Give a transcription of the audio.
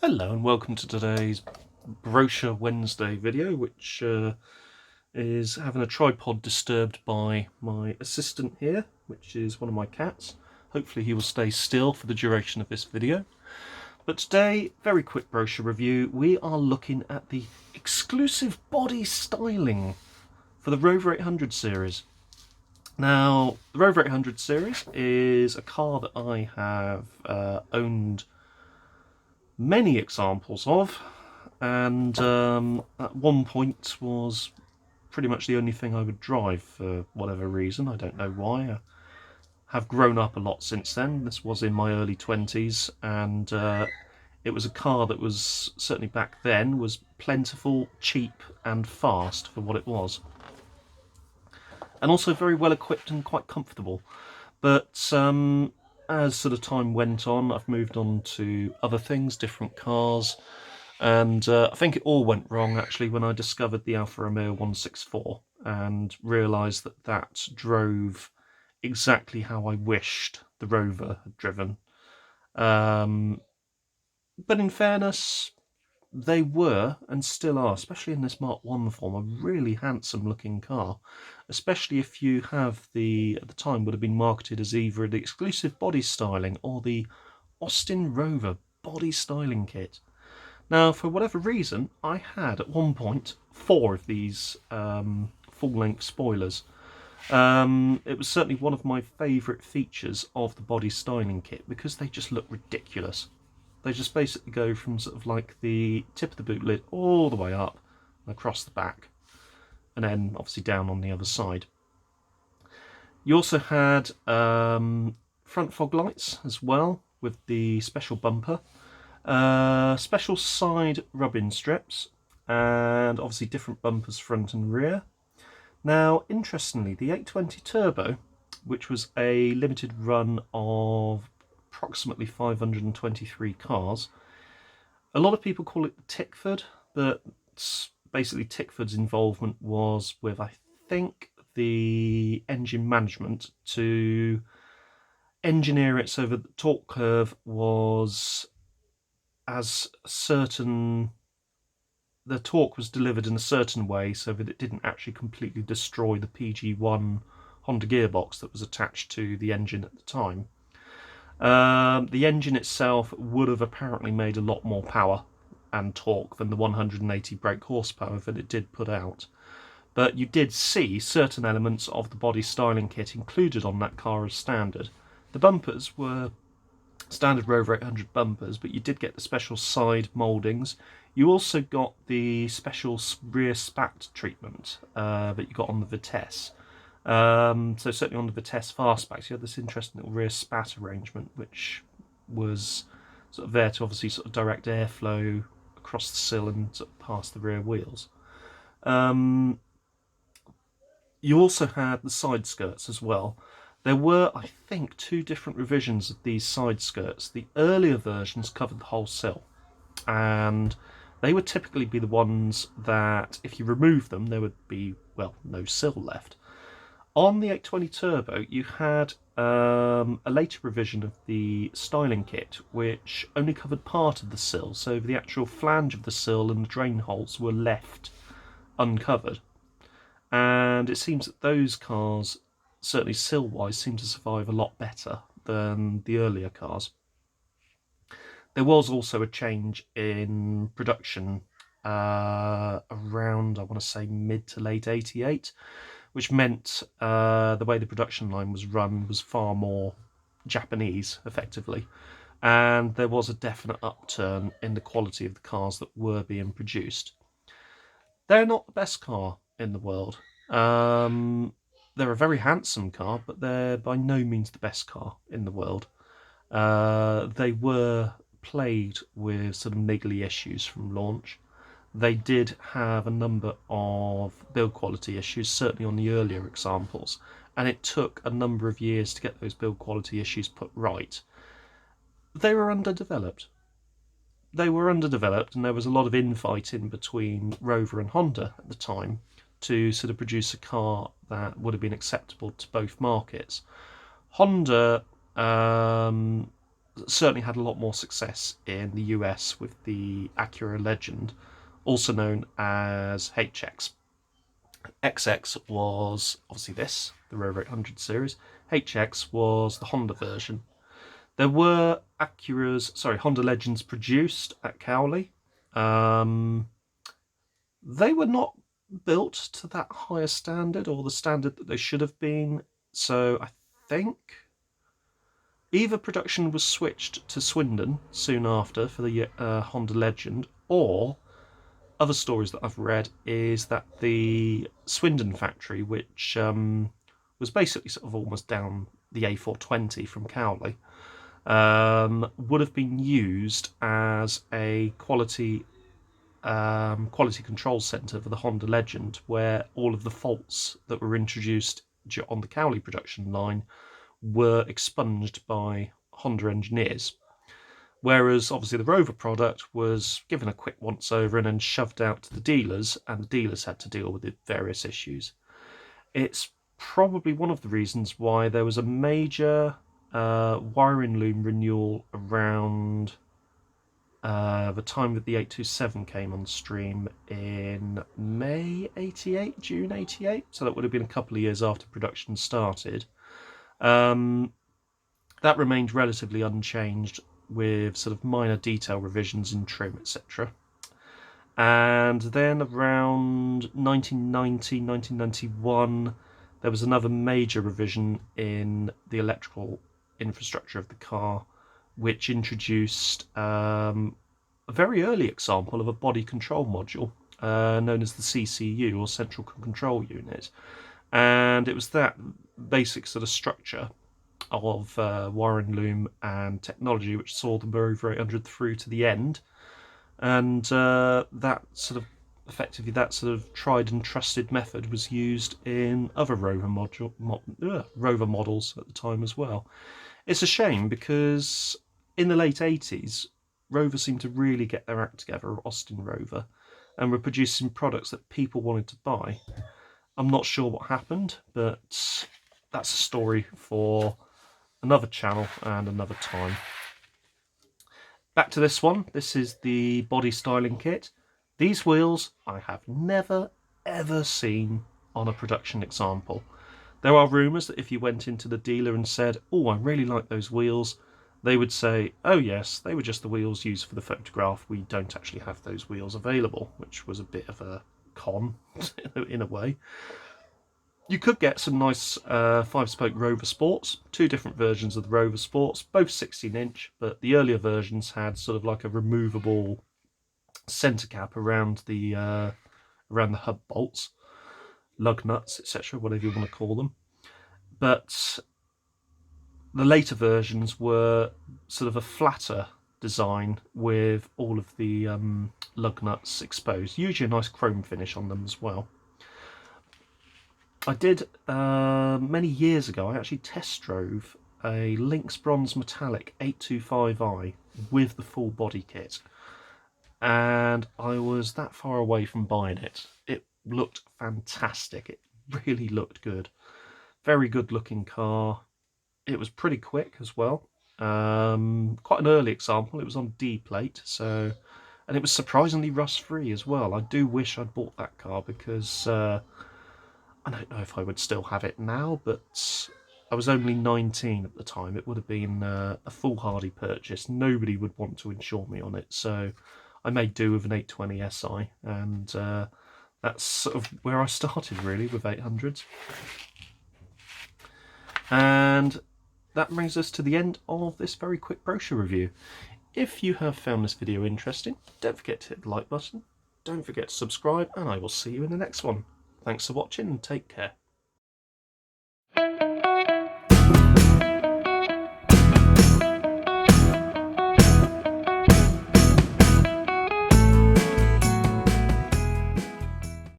Hello and welcome to today's Brochure Wednesday video, which is having a tripod disturbed by my assistant here, which is one of my cats. Hopefully he will stay still for the duration of this video. But today, very quick brochure review, we are looking at the exclusive body styling for the Rover 800 series. Now, the Rover 800 series is a car that I have owned many examples of, and at one point was pretty much the only thing I would drive for whatever reason. I don't know why. I have grown up a lot since then. This was in my early 20s, and it was a car that was, certainly back then, was plentiful, cheap and fast for what it was, and also very well equipped and quite comfortable. But as sort of time went on, I've moved on to other things, different cars, and I think it all went wrong actually when I discovered the Alfa Romeo 164 and realised that that drove exactly how I wished the Rover had driven. But in fairness, they were, and still are, especially in this Mk1 form, a really handsome looking car, especially if you have the, at the time would have been marketed as either the exclusive body styling or the Austin Rover body styling kit. Now, for whatever reason, I had at one point 4 of these full-length spoilers. It was certainly one of my favourite features of the body styling kit because they just look ridiculous. They just basically go from sort of like the tip of the boot lid all the way up and across the back, and then obviously down on the other side. You also had front fog lights as well with the special bumper, special side rub-in strips, and obviously different bumpers front and rear. Now, interestingly, the 820 Turbo, which was a limited run of approximately 523 cars. A lot of people call it the Tickford, but basically Tickford's involvement was with, I think, the engine management to engineer it so that the torque curve was as certain, the torque was delivered in a certain way so that it didn't actually completely destroy the PG1 Honda gearbox that was attached to the engine at the time. The engine itself would have apparently made a lot more power and torque than the 180 brake horsepower that it did put out. But you did see certain elements of the body styling kit included on that car as standard. The bumpers were standard Rover 800 bumpers, but you did get the special side mouldings. You also got the special rear spat treatment that you got on the Vitesse. So certainly on the Vitesse fastbacks, you had this interesting little rear spat arrangement, which was sort of there to obviously sort of direct airflow across the sill and sort of past the rear wheels. You also had the side skirts as well. There were, I think, 2 different revisions of these side skirts. The earlier versions covered the whole sill, and they would typically be the ones that, if you remove them, there would be, well, no sill left. On the 820 Turbo, you had a later revision of the styling kit, which only covered part of the sill, so the actual flange of the sill and the drain holes were left uncovered. And it seems that those cars, certainly sill-wise, seem to survive a lot better than the earlier cars. There was also a change in production around, I want to say, mid to late 88, which meant the way the production line was run was far more Japanese, effectively. And there was a definite upturn in the quality of the cars that were being produced. They're not the best car in the world. They're a very handsome car, but they're by no means the best car in the world. They were plagued with sort of niggly issues from launch. They did have a number of build quality issues, certainly on the earlier examples, and it took a number of years to get those build quality issues put right. They were underdeveloped. And there was a lot of infighting between Rover and Honda at the time to sort of produce a car that would have been acceptable to both markets. Honda certainly had a lot more success in the US with the Acura Legend, also known as HX. XX was obviously this, the Rover 800 series. HX was the Honda version. There were Honda Legends produced at Cowley. They were not built to that higher standard, or the standard that they should have been. So I think either production was switched to Swindon soon after for the Honda Legend, or other stories that I've read is that the Swindon factory, which was basically sort of almost down the A420 from Cowley, would have been used as a quality control centre for the Honda Legend, where all of the faults that were introduced on the Cowley production line were expunged by Honda engineers. Whereas obviously the Rover product was given a quick once over and then shoved out to the dealers, and the dealers had to deal with the various issues. It's probably one of the reasons why there was a major wiring loom renewal around the time that the 827 came on stream in May 88, June 88, so that would have been a couple of years after production started. That remained relatively unchanged, with sort of minor detail revisions in trim, etc. And then around 1990, 1991, there was another major revision in the electrical infrastructure of the car, which introduced a very early example of a body control module known as the CCU, or Central Control Unit. And it was that basic sort of structure of wiring loom and technology which saw the Rover 800 through to the end. And that sort of tried and trusted method was used in other Rover models at the time as well. It's a shame, because in the late 80s, Rover seemed to really get their act together, Austin Rover, and were producing products that people wanted to buy. I'm not sure what happened, but that's a story for another channel and another time. Back to this one. This is the body styling kit. These wheels I have never ever seen on a production example. There are rumours that if you went into the dealer and said, "Oh, I really like those wheels," they would say, "Oh yes, they were just the wheels used for the photograph. We don't actually have those wheels available," which was a bit of a con in a way. You could get some nice 5-spoke Rover Sports, two different versions of the Rover Sports, both 16-inch, but the earlier versions had sort of like a removable centre cap around the hub bolts, lug nuts, etc., whatever you want to call them. But the later versions were sort of a flatter design with all of the lug nuts exposed, usually a nice chrome finish on them as well. I did, many years ago, I actually test drove a Lynx Bronze Metallic 825i with the full body kit, and I was that far away from buying it. It looked fantastic. It really looked good. Very good looking car. It was pretty quick as well. Quite an early example. It was on D plate, and it was surprisingly rust free as well. I do wish I'd bought that car, because I don't know if I would still have it now, but I was only 19 at the time. It would have been a foolhardy purchase. Nobody would want to insure me on it, so I made do with an 820 SI, and that's sort of where I started really with 800s. And that brings us to the end of this very quick brochure review. If you have found this video interesting, don't forget to hit the like button, don't forget to subscribe, and I will see you in the next one. Thanks for watching and take care.